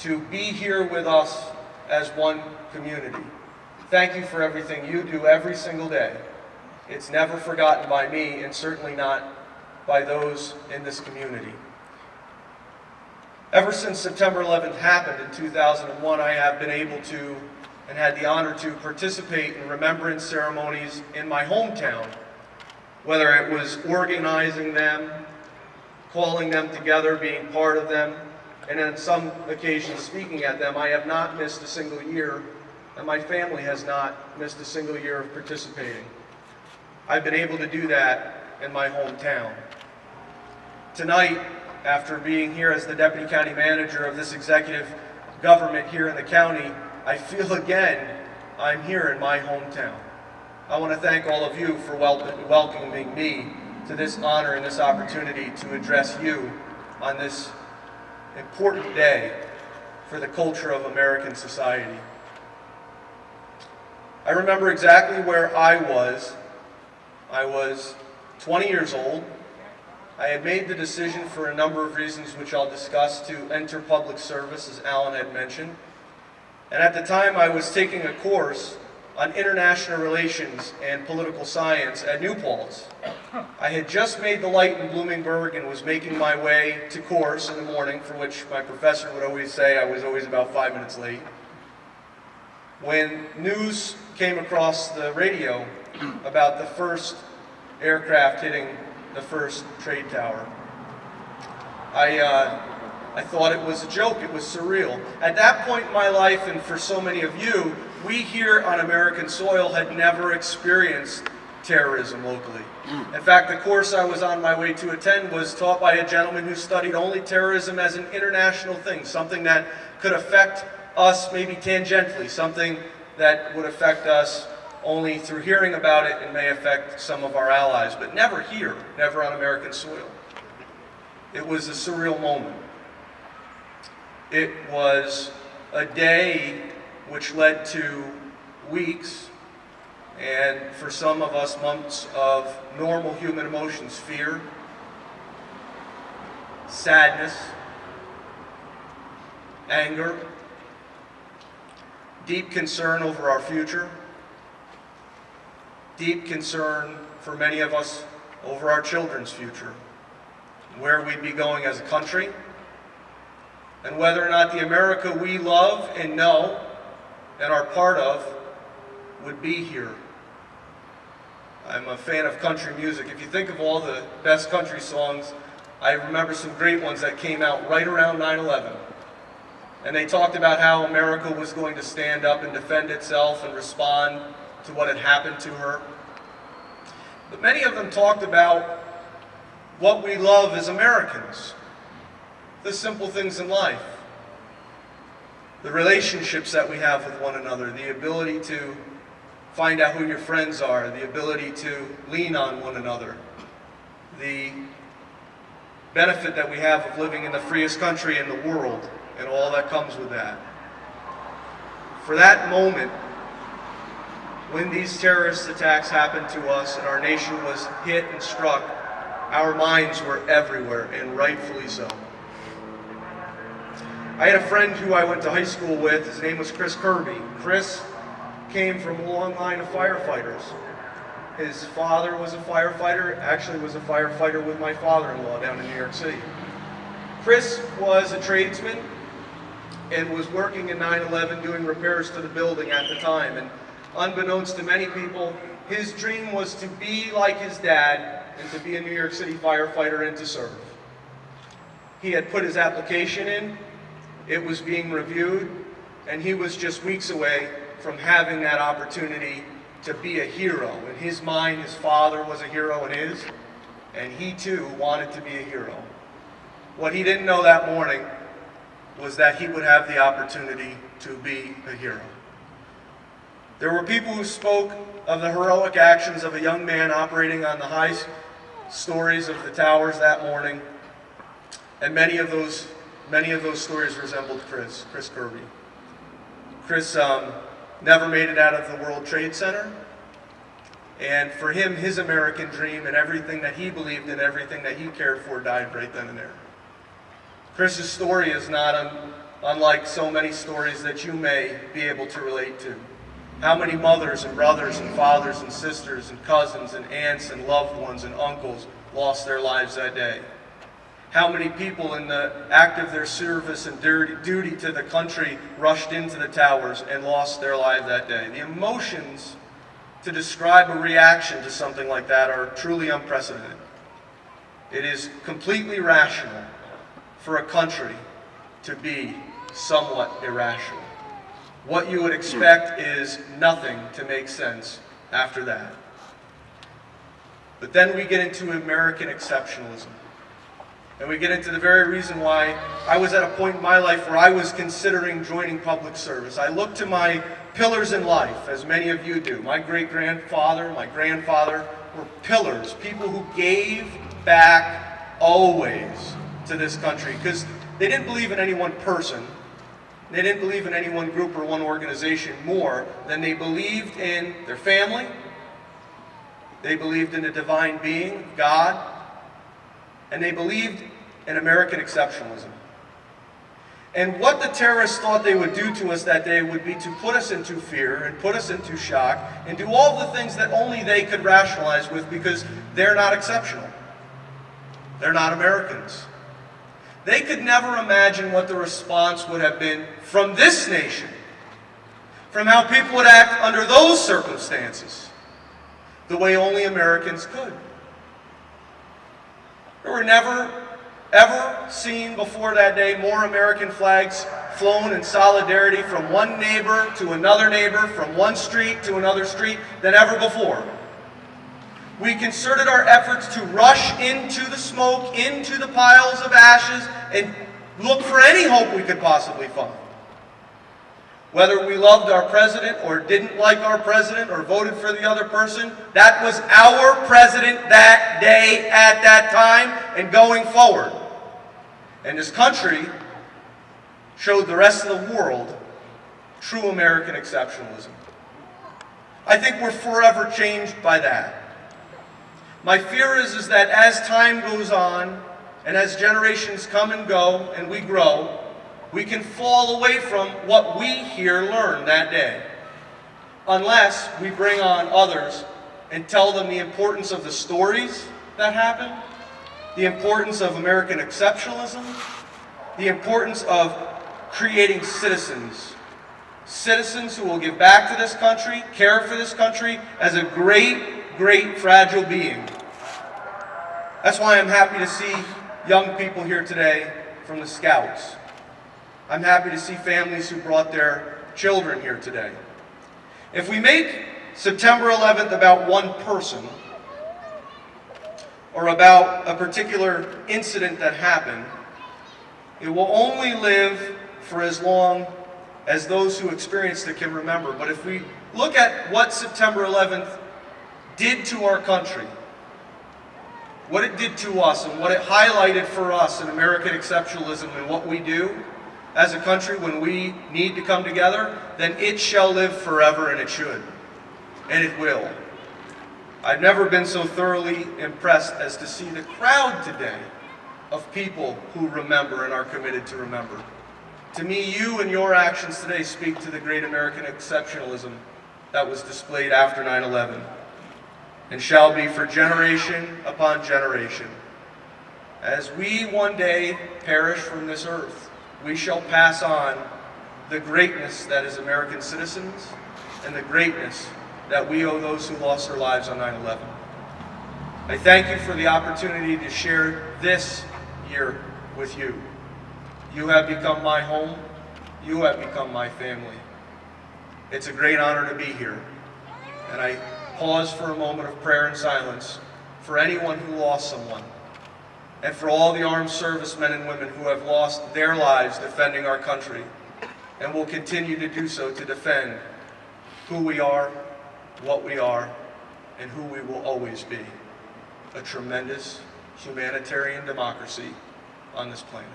to be here with us as one community. Thank you for everything you do every single day. It's never forgotten by me, and certainly not by those in this community. Ever since September 11th happened in 2001, I have been able to and had the honor to participate in remembrance ceremonies in my hometown, whether it was organizing them, calling them together, being part of them, and on some occasions speaking at them. I have not missed a single year, and my family has not missed a single year of participating. I've been able to do that in my hometown. Tonight, after being here as the Deputy County Manager of this executive government here in the county, I feel again I'm here in my hometown. I want to thank all of you for welcoming me to this honor and this opportunity to address you on this important day for the culture of American society. I remember exactly where I was. I was 20 years old. I had made the decision for a number of reasons which I'll discuss to enter public service, as Alan had mentioned. And at the time I was taking a course on international relations and political science at New Paltz. I had just made the light in Bloomingburg and was making my way to course in the morning, for which my professor would always say I was always about 5 minutes late, when news came across the radio about the first aircraft hitting the first trade tower. I thought it was a joke, it was surreal. At that point in my life, and for so many of you, we here on American soil had never experienced terrorism locally. In fact, the course I was on my way to attend was taught by a gentleman who studied only terrorism as an international thing, something that could affect us maybe tangentially, something that would affect us only through hearing about it and may affect some of our allies, but never here, never on American soil. It was a surreal moment. It was a day which led to weeks, and for some of us, months of normal human emotions: fear, sadness, anger, deep concern over our future, deep concern for many of us over our children's future, where we'd be going as a country, and whether or not the America we love and know and are part of would be here. I'm a fan of country music. If you think of all the best country songs, I remember some great ones that came out right around 9/11. And they talked about how America was going to stand up and defend itself and respond to what had happened to her. But many of them talked about what we love as Americans, the simple things in life, the relationships that we have with one another, the ability to find out who your friends are, the ability to lean on one another, the benefit that we have of living in the freest country in the world, and all that comes with that. For that moment, when these terrorist attacks happened to us and our nation was hit and struck, our minds were everywhere, and rightfully so. I had a friend who I went to high school with. His name was Chris Kirby. Chris came from a long line of firefighters. His father was a firefighter, actually was a firefighter with my father-in-law down in New York City. Chris was a tradesman and was working in 9/11 doing repairs to the building at the time. And unbeknownst to many people, his dream was to be like his dad and to be a New York City firefighter and to serve. He had put his application in, it was being reviewed, and he was just weeks away from having that opportunity to be a hero. In his mind, his father was a hero in his, and he too wanted to be a hero. What he didn't know that morning was that he would have the opportunity to be a hero. There were people who spoke of the heroic actions of a young man operating on the high stories of the towers that morning, and many of those stories resembled Chris Kirby. Chris never made it out of the World Trade Center, and for him, his American dream and everything that he believed in, everything that he cared for, died right then and there. Chris's story is not unlike so many stories that you may be able to relate to. How many mothers and brothers and fathers and sisters and cousins and aunts and loved ones and uncles lost their lives that day? How many people in the act of their service and duty to the country rushed into the towers and lost their lives that day? The emotions to describe a reaction to something like that are truly unprecedented. It is completely rational for a country to be somewhat irrational. What you would expect is nothing to make sense after that. But then we get into American exceptionalism. And we get into the very reason why I was at a point in my life where I was considering joining public service. I looked to my pillars in life, as many of you do. My great-grandfather, my grandfather were pillars, people who gave back always to this country, because they didn't believe in any one person. They didn't believe in any one group or one organization more than they believed in their family. They believed in the divine being, God, and they believed in American exceptionalism. And what the terrorists thought they would do to us that day would be to put us into fear and put us into shock and do all the things that only they could rationalize with, because they're not exceptional. They're not Americans. They could never imagine what the response would have been from this nation, from how people would act under those circumstances, the way only Americans could. There were never, ever seen before that day more American flags flown in solidarity from one neighbor to another neighbor, from one street to another street, than ever before. We concerted our efforts to rush into the smoke, into the piles of ashes, and look for any hope we could possibly find. Whether we loved our president or didn't like our president or voted for the other person, that was our president that day, at that time, and going forward. And this country showed the rest of the world true American exceptionalism. I think we're forever changed by that. My fear is that as time goes on, and as generations come and go, and we grow, we can fall away from what we here learned that day, unless we bring on others and tell them the importance of the stories that happened, the importance of American exceptionalism, the importance of creating citizens who will give back to this country, care for this country as a great, great fragile being. That's why I'm happy to see young people here today from the Scouts. I'm happy to see families who brought their children here today. If we make September 11th about one person, or about a particular incident that happened, it will only live for as long as those who experienced it can remember. But if we look at what September 11th did to our country, what it did to us and what it highlighted for us in American exceptionalism and what we do as a country when we need to come together, then it shall live forever, and it should. And it will. I've never been so thoroughly impressed as to see the crowd today of people who remember and are committed to remember. To me, you and your actions today speak to the great American exceptionalism that was displayed after 9/11. And shall be for generation upon generation. As we one day perish from this earth, we shall pass on the greatness that is American citizens and the greatness that we owe those who lost their lives on 9/11. I thank you for the opportunity to share this year with you. You have become my home. You have become my family. It's a great honor to be here. And I pause for a moment of prayer and silence for anyone who lost someone, and for all the armed servicemen and women who have lost their lives defending our country, and will continue to do so to defend who we are, what we are, and who we will always be. A tremendous humanitarian democracy on this planet.